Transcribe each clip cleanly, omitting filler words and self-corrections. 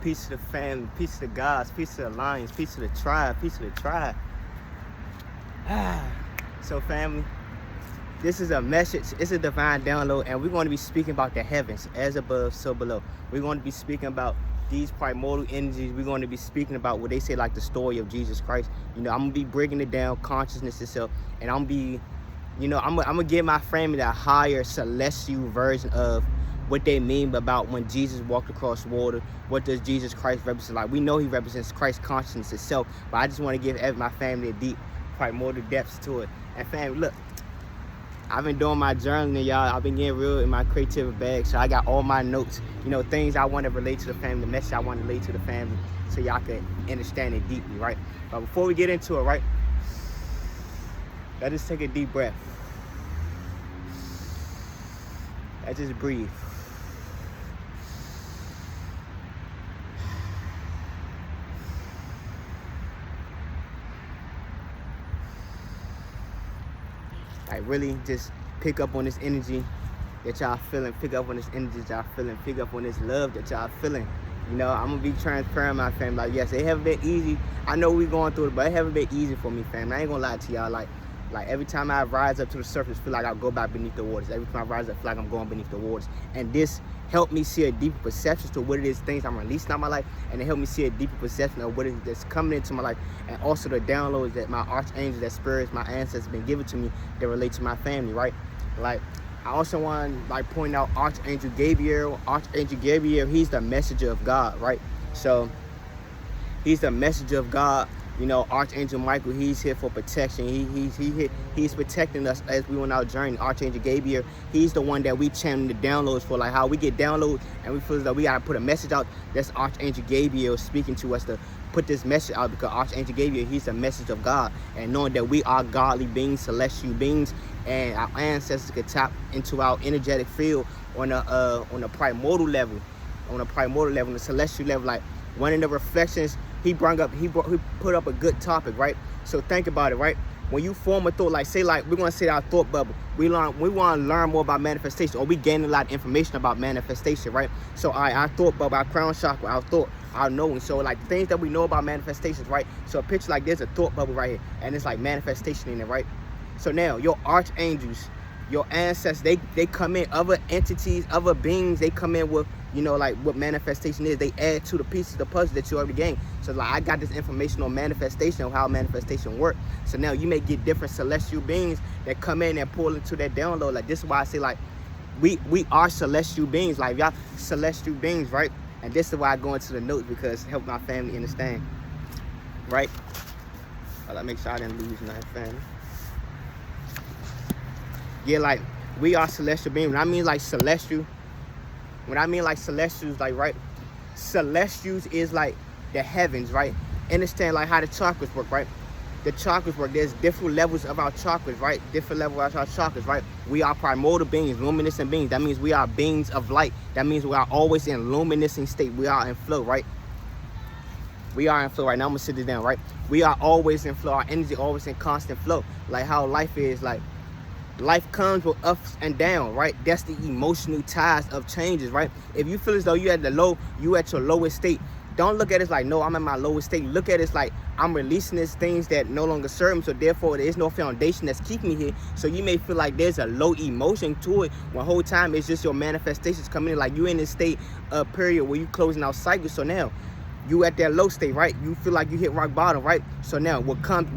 Peace to the family, peace to the gods, peace to the alliance, peace to the tribe, peace to the tribe. So family, this is a message, it's a divine download, and we're going to be speaking about the heavens, as above, so below. We're going to be speaking about these primordial energies. We're going to be speaking about what they say, like the story of Jesus Christ. You know, I'm going to be breaking it down, consciousness itself, and I'm going to be, you know, I'm going to give my family that higher celestial version of what they mean about when Jesus walked across water. What does Jesus Christ represent? Like, we know he represents Christ consciousness itself, but I just want to give my family a deep primordial depths to it. And family, look, I've been doing my journaling, y'all. I've been getting real in my creative bag, so I got all my notes, you know, things I want to relate to the family, the message I want to relate to the family, so y'all can understand it deeply, right? But before we get into it, right, let's just take a deep breath. Let's just breathe. Like, really just pick up on this energy that y'all feeling, pick up on this energy that y'all feeling, pick up on this love that y'all feeling. You know, I'm gonna be transparent, my family. Like, yes, it haven't been easy. I know we going through it, but it haven't been easy for me, family. I ain't gonna lie to y'all. Like every time I rise up to the surface, feel like I go back beneath the waters. Every time I rise up, feel like I'm going beneath the waters. And this helped me see a deeper perception to what it is, things I'm releasing out of my life, and it helped me see a deeper perception of what it is that's coming into my life, and also the downloads that my archangels, that spirits, my ancestors been given to me that relate to my family, right? Like, I also want to like point out Archangel Gabriel. Archangel Gabriel, he's the messenger of God, right? So he's the messenger of God. You know, Archangel Michael, he's here for protection. He's protecting us as we on our journey. Archangel Gabriel, he's the one that we channel the downloads for. Like how we get downloads and we feel that we gotta put a message out. That's Archangel Gabriel speaking to us to put this message out, because Archangel Gabriel, he's a message of God, and knowing that we are godly beings, celestial beings, and our ancestors can tap into our energetic field on a primordial level, on the celestial level. Like, one of the reflections he put up a good topic, right? So think about it, right? When you form a thought, like say, like we're gonna say our thought bubble. We want to learn more about manifestation, or we gain a lot of information about manifestation, right? So our thought bubble, our crown chakra, our thought, our knowing. So like things that we know about manifestations, right? So a picture like there's a thought bubble right here, and it's like manifestation in it, right? So now your archangels, your ancestors, they come in, other entities, other beings, they come in with, you know, like what manifestation is. They add to the pieces of the puzzle that you already gained. So like, I got this information on manifestation, of how manifestation works. So now you may get different celestial beings that come in and pull into that download. Like, this is why I say, like, we are celestial beings. Like, y'all celestial beings, right? And this is why I go into the notes, because it helps my family understand, right? Well, I make sure I didn't lose nothing, family. Yeah, like, we are celestial beings. When I mean like celestials, like, right, celestials is like the heavens, right? Understand like how the chakras work, right? The chakras work. There's different levels of our chakras, right? Different levels of our chakras, right? We are primordial beings, luminescent beings. That means we are beings of light. That means we are always in luminescent state. We are in flow, right? We are in flow right now. I'm gonna sit this down, right? We are always in flow. Our energy always in constant flow. Like how life is, like, life comes with ups and downs, right? That's the emotional ties of changes, right? If you feel as though you at your lowest state, don't look at it like, no, I'm in my lowest state. Look at it as like, I'm releasing these things that no longer serve me, so therefore there is no foundation that's keeping me here. So you may feel like there's a low emotion to it, when whole time it's just your manifestations coming in. Like, you in this state period where you closing out cycles. So now you at that low state, right? You feel like you hit rock bottom, right? So now what comes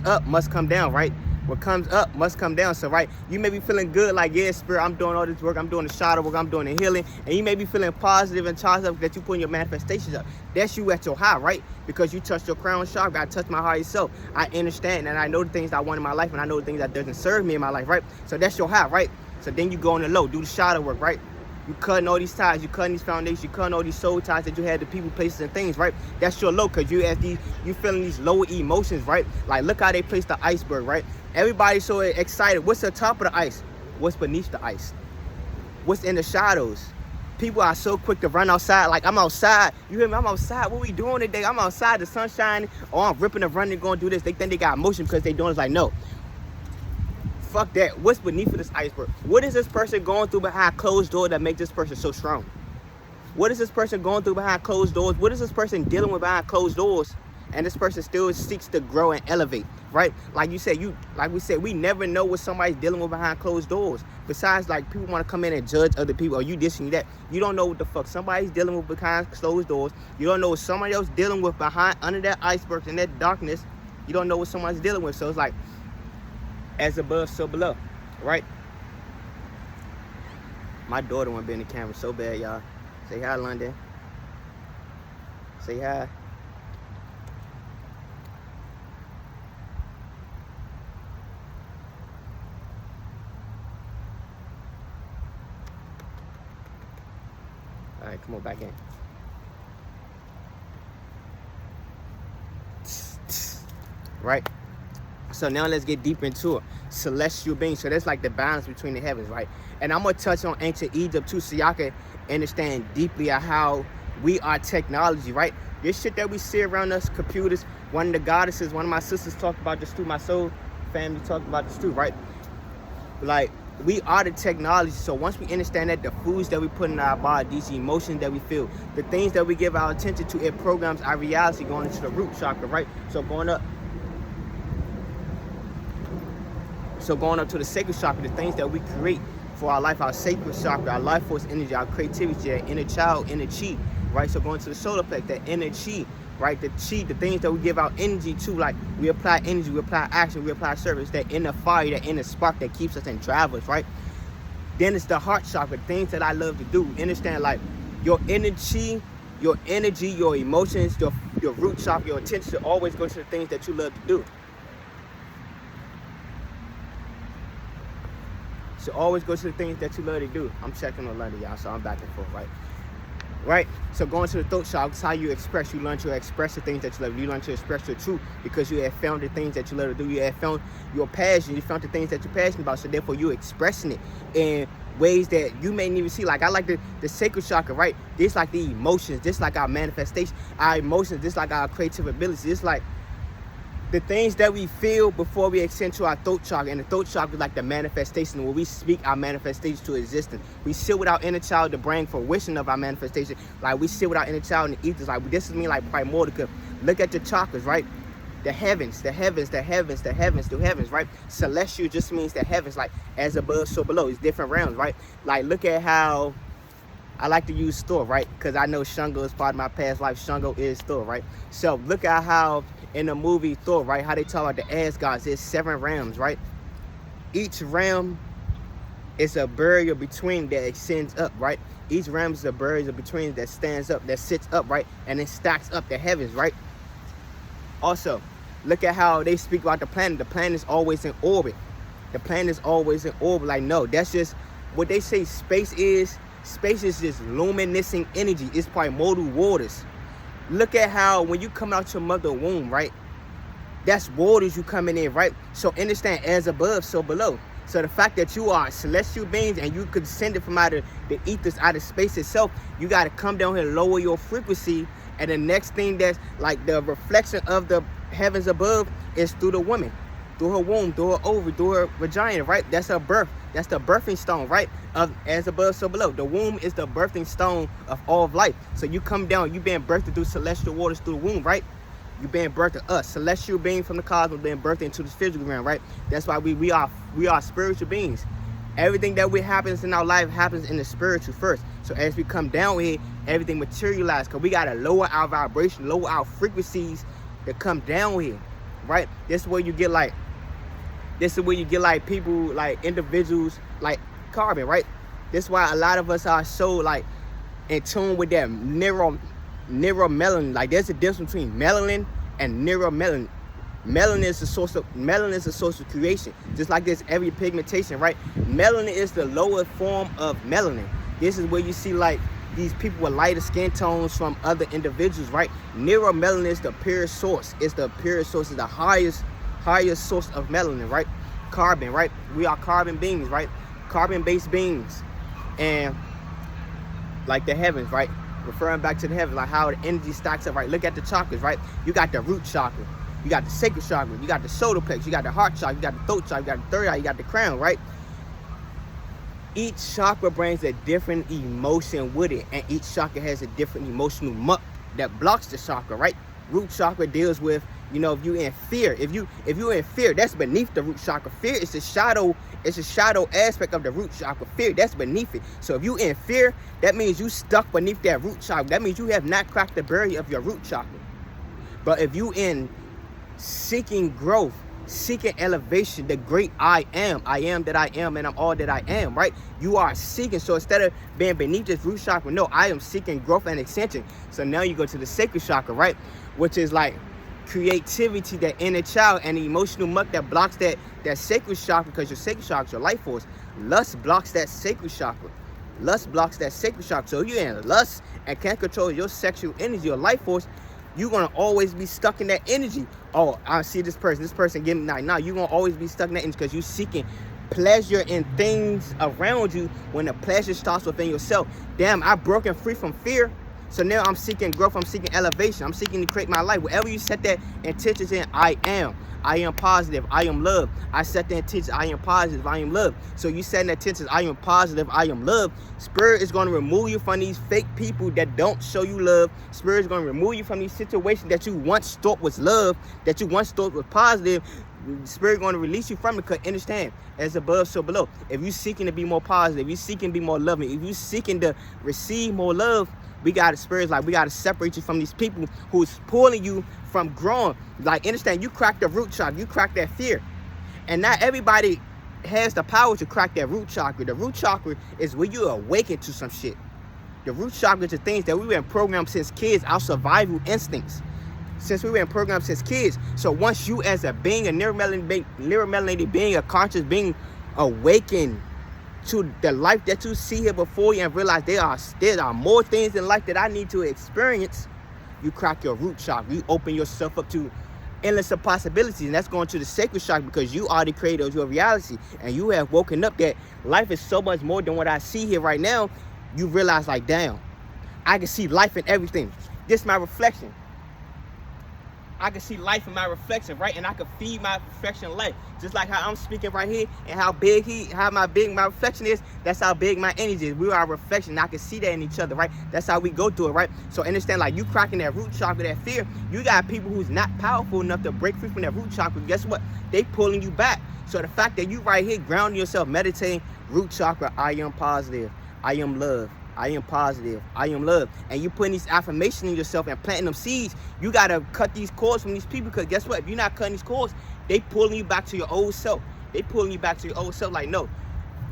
up must come down, right? What comes up must come down. So, right, you may be feeling good, like, yeah, spirit, I'm doing all this work, I'm doing the shadow work, I'm doing the healing, and you may be feeling positive and charged up that you putting your manifestations up. That's you at your high, right? Because you touched your crown chakra. I touched my higher self. I understand, and I know the things I want in my life, and I know the things that doesn't serve me in my life, right? So that's your high, right? So then you go on the low, do the shadow work, right? You cutting all these ties, you cutting these foundations, you cutting all these soul ties that you had to people, places, and things, right? That's your low, because you feeling these lower emotions, right? Like, look how they place the iceberg, right? Everybody's so excited. What's the top of the ice? What's beneath the ice? What's in the shadows? People are so quick to run outside. Like, I'm outside. You hear me? I'm outside. What we doing today? I'm outside. The sun's shining. Oh, I'm ripping and running, going to do this. They think they got emotion because they doing it. Like, no. Fuck that. What's beneath of this iceberg? What is this person going through behind closed door that makes this person so strong? What is this person going through behind closed doors? What is this person dealing with behind closed doors? And this person still seeks to grow and elevate, right? Like you said, like we said, we never know what somebody's dealing with behind closed doors. Besides, like, people want to come in and judge other people, or you this and that. You don't know what the fuck somebody's dealing with behind closed doors. You don't know what somebody else dealing with behind, under that iceberg, in that darkness. You don't know what someone's dealing with. So it's like, as above, so below, right? My daughter want to be in the camera so bad, y'all. Say hi, London. Say hi. All right, come on back in. Right? So now let's get deep into it. Celestial beings. So that's like the balance between the heavens, right? And I'm going to touch on ancient Egypt too, so y'all can understand deeply how we are technology, right? This shit that we see around us, computers. One of the goddesses, one of my sisters talked about this too. My soul family talked about this too, right? Like, we are the technology. So once we understand that, the foods that we put in our body, these emotions that we feel, the things that we give our attention to, it programs our reality going into the root chakra, right? So going up to the sacred chakra, the things that we create for our life, our sacred chakra, our life force energy, our creativity, our inner child, inner chi, right? So going to the solar plexus, that inner chi, right? The chi, the things that we give our energy to, like we apply energy, we apply action, we apply service, that inner fire, that inner spark that keeps us and drives us, right? Then it's the heart chakra, things that I love to do. Understand, like, your energy, your energy, your emotions, your root chakra, your attention should always go to the things that you love to do. Should always go to the things that you love to do. I'm checking on London, y'all, so I'm back and forth, right? Right? So going to the throat chakra is how you express. You learn to express the things that you love. You learn to express your truth because you have found the things that you love to do. You have found your passion. You found the things that you're passionate about. So therefore, you're expressing it in ways that you may even see. Like, I like the sacred chakra, right? This like the emotions. This like our manifestation. Our emotions. This like our creative abilities. This like the things that we feel before we extend to our throat chakra. And the throat chakra is like the manifestation, where we speak our manifestation to existence. We sit with our inner child to bring fruition of our manifestation. Like, we sit with our inner child in the ethers. Like, this is me, like Primordial. Look at the chakras, right? The heavens, the heavens, the heavens, the heavens, the heavens, right? Celestial just means the heavens, like as above, so below. It's different realms, right? Like, look at how I like to use Thor, right? Because I know Shango is part of my past life. Shango is Thor, right? So look at how in the movie Thor, right, how they talk about the Asgards. There's 7 realms, right? Each realm is a barrier between that extends up, right? Each realm is a barrier between that stands up, that sits up, right? And it stacks up the heavens, right? Also, look at how they speak about the planet. The planet is always in orbit. The planet is always in orbit. Like, no, that's just what they say space is. Space is just luminescent energy. It's primordial waters. Look at how when you come out your mother womb, right? That's waters you coming in, right? So understand, as above, so below. So the fact that you are celestial beings and you could descend it from out of the ethers, out of space itself, you got to come down here, lower your frequency. And the next thing that's like the reflection of the heavens above is through the woman, through her womb, through her ovary, through her vagina, right? That's her birth. That's the birthing stone, right? Of as above, so below. The womb is the birthing stone of all of life. So you come down, you being birthed through celestial waters through the womb, right? You being birthed to us, celestial being from the cosmos, being birthed into this physical realm, right? That's why we are spiritual beings. Everything that happens in our life happens in the spiritual first. So as we come down here, everything materializes, because we got to lower our vibration, lower our frequencies to come down here, right? This is where you get like people, like individuals, like carbon, right? This is why a lot of us are so like in tune with that neuromelanin. Like, there's a difference between melanin and neuromelanin. Melanin is the source of creation. Just like there's every pigmentation, right? Melanin is the lower form of melanin. This is where you see like these people with lighter skin tones from other individuals, right? Neuromelanin is the pure source. It's the pure source. It's the highest source of melanin, right? Carbon, right? We are carbon beings, right? Carbon-based beings. And like the heavens, right? Referring back to the heavens, like how the energy stacks up, right? Look at the chakras, right? You got the root chakra, you got the sacred chakra, you got the solar plexus, you got the heart chakra, you got the throat chakra, you got the third eye, you got the crown, right? each chakra brings a different emotion with it, and each chakra has a different emotional muck that blocks the chakra, right? Root chakra deals with, you know, if you in fear, if you're in fear, that's beneath the root chakra. Fear is a shadow aspect of the root chakra. Fear, that's beneath it. So if you in fear, that means you stuck beneath that root chakra. That means you have not cracked the barrier of your root chakra. But if you in seeking growth, seeking elevation, the great I am that I am, and I'm all that I am, right? You are seeking. So instead of being beneath this root chakra, no, I am seeking growth and extension. So now you go to the sacral chakra, right? Which is like creativity, that inner child, and the emotional muck that blocks that sacral chakra, because your sacral chakra is your life force. Lust blocks that sacral chakra. Lust blocks that sacral chakra. So if you're in lust and can't control your sexual energy, your life force, you're gonna always be stuck in that energy. Oh, I see this person getting me. Nah, you're gonna always be stuck in that energy because you're seeking pleasure in things around you when the pleasure starts within yourself. Damn, I've broken free from fear. So now I'm seeking growth, I'm seeking elevation, I'm seeking to create my life. Wherever you set that intentions in, I am positive, I am love. I set the intentions, I am positive, I am love. So you set the intentions, I am positive, I am love. Spirit is going to remove you from these fake people that don't show you love. Spirit is going to remove you from these situations that you once thought was love, that you once thought was positive. Spirit going to release you from it, because understand, as above so below. If you're seeking to be more positive, if you're seeking to be more loving, if you're seeking to receive more love, we got to, Spirit's like, we got to separate you from these people who's pulling you from growing. Like, understand, you crack the root chakra, you crack that fear. And not everybody has the power to crack that root chakra. The root chakra is where you awaken to some shit. The root chakra is the things that we've been programmed since kids, our survival instincts. Since we've been programmed since kids. So once you as a being, a neuromelanated being, a conscious being, awaken to the life that you see here before you and realize there are more things in life that I need to experience, you crack your root chakra. You open yourself up to endless of possibilities, and that's going to the sacred chakra, because you are the creator of your reality, and you have woken up that life is so much more than what I see here right now. You realize, like, damn, I can see life in everything. This is my reflection. I can see life in my reflection, right? And I can feed my reflection life. Just like how I'm speaking right here, and how my reflection is, that's how big my energy is. We are a reflection. I can see that in each other, right? That's how we go through it, right? So understand, like, you cracking that root chakra, that fear, you got people who's not powerful enough to break free from that root chakra. Guess what? They pulling you back. So the fact that you right here grounding yourself, meditating, root chakra, I am positive, I am love, I am positive, I am love. And you putting these affirmations in yourself and planting them seeds. You got to cut these cords from these people, because guess what? If you're not cutting these cords, they pulling you back to your old self. They pulling you back to your old self. Like, no,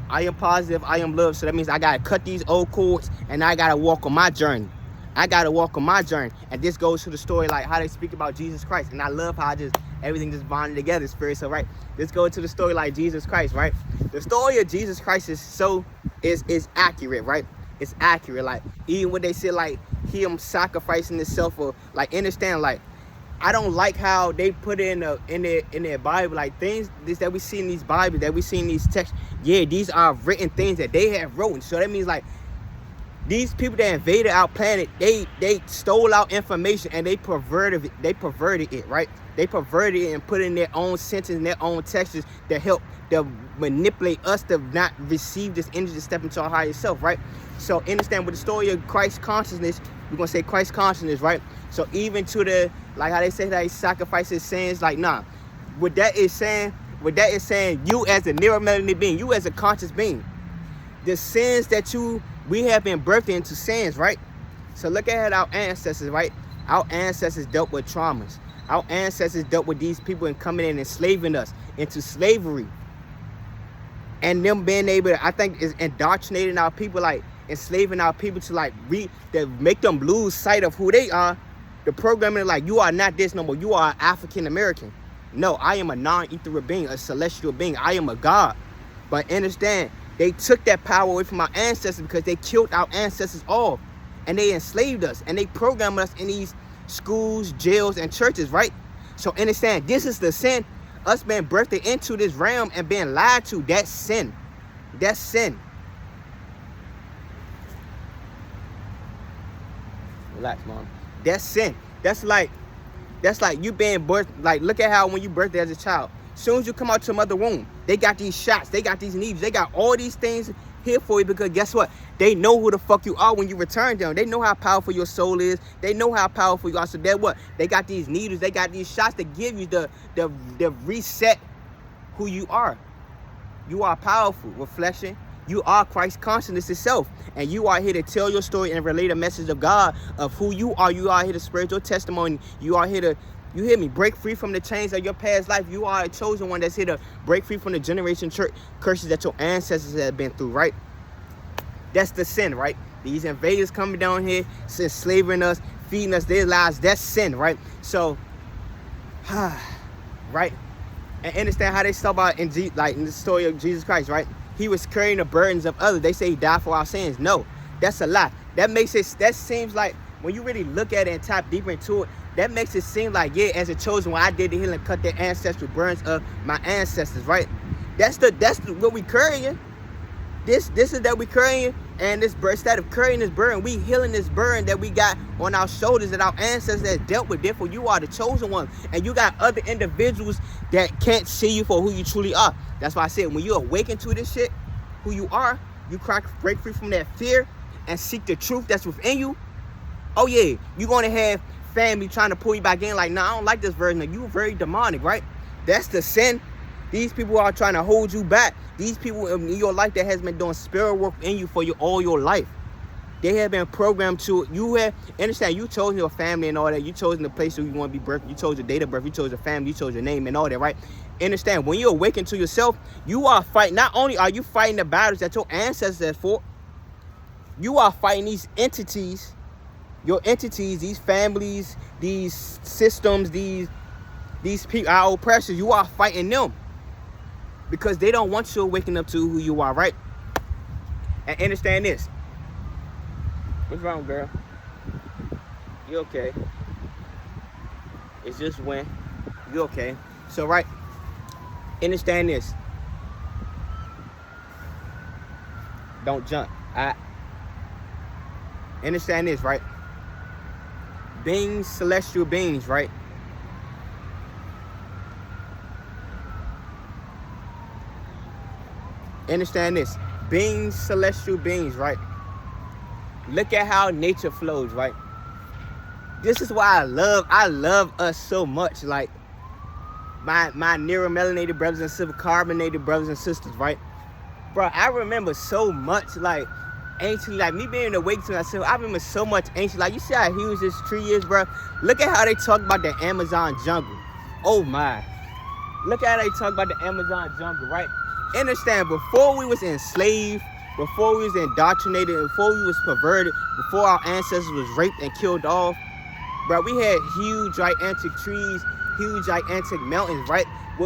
I am positive, I am love. So that means I got to cut these old cords, and I got to walk on my journey. I got to walk on my journey. And this goes to the story, like how they speak about Jesus Christ. And I love how everything just bonded together, Spirit. So, right, let's go to the story like Jesus Christ, right? The story of Jesus Christ is accurate, right? It's accurate. Like, even when they say, like, him sacrificing himself, or, like, understand, like, I don't like how they put it in their Bible, like, things that we see in these Bibles, that we see in these texts. Yeah, these are written things that they have written. So that means, like, these people that invaded our planet, they stole our information, and they perverted it, right? They perverted it and put in their own sentence, their own textures that help to manipulate us to not receive this energy to step into our higher self, right? So understand, with the story of Christ consciousness, we're gonna say Christ consciousness, right? So even to the, like how they say that he sacrifices sins, like, nah. What that is saying, you as a neuromelanated being, you as a conscious being, the sins that we have been birthed into sins, right? So look at our ancestors, right? Our ancestors dealt with traumas. Our ancestors dealt with these people and coming in and enslaving us into slavery. And them being able to, I think, is indoctrinating our people, like enslaving our people to, like, to make them lose sight of who they are. The programming, like, you are not this no more. You are African American. No, I am a non-ethereal being, a celestial being. I am a God. But understand, they took that power away from our ancestors because they killed our ancestors off. And they enslaved us. And they programmed us in these schools, jails, and churches, right? So understand, this is the sin. Us being birthed into this realm and being lied to, that's sin. That's sin. Relax, Mom. That's sin. That's like you being birthed. Like, look at how when you birthed as a child, as soon as you come out to mother womb, they got these shots, they got these needs, they got all these things here for you, because guess what? They know who the fuck you are when you return them. They know how powerful your soul is. They know how powerful you are. So that what? They got these needles. They got these shots to give you the reset who you are. You are powerful. Reflection. You are Christ consciousness itself. And you are here to tell your story and relate a message of God, of who you are. You are here to spread your testimony. You are here to, you hear me, break free from the chains of your past life. You are a chosen one that's here to break free from the generation curses that your ancestors have been through, right? That's the sin, right? These invaders coming down here, enslaving us, feeding us their lives. That's sin, right? So, right? And understand how they talk about in the story of Jesus Christ, right? He was carrying the burdens of others. They say he died for our sins. No, that's a lie. That seems like, when you really look at it and tap deeper into it, that makes it seem like, yeah, as a chosen one, I did the healing, cut the ancestral burdens of my ancestors, right? That's what we carrying. This is that we carrying, and this burden, instead of carrying this burden, we healing this burden that we got on our shoulders that our ancestors have dealt with. Therefore, you are the chosen one, and you got other individuals that can't see you for who you truly are. That's why I said, when you awaken to this shit, who you are, you break free from that fear and seek the truth that's within you. Oh yeah, you're gonna have family trying to pull you back in, like, nah, I don't like this version of you. Very demonic, right? That's the sin. These people are trying to hold you back. These people in your life that has been doing spirit work in you for all your life. They have been programmed to, you have, understand, you chose your family and all that. You chose the place where you want to be birthed. You chose your date of birth. You chose your family. You chose your name and all that, right? Understand, when you awaken to yourself, you are fighting, not only are you fighting the battles that your ancestors have fought, you are fighting these entities, your entities, these families, these systems, these people, our oppressors. You are fighting them because they don't want you waking up to who you are, right? And understand this. What's wrong, girl? You okay? It's just when you okay. So, right, understand this. Don't jump. Understand this, right? Beings, celestial beings, right? Understand this. Beings, celestial beings, right? Look at how nature flows, right? This is why I love us so much. Like, my neuromelanated brothers and silver carbonated brothers and sisters, right? Bro, I remember so much, like, ancient, like, me being awake to myself. I remember so much ancient, like, you see how huge this tree is, bro? Look at how they talk about the Amazon jungle. Oh my. Look at how they talk about the Amazon jungle, right? Understand, before we was enslaved, before we was indoctrinated, before we was perverted, before our ancestors was raped and killed off, bro, we had huge gigantic trees, huge gigantic mountains, right? Well,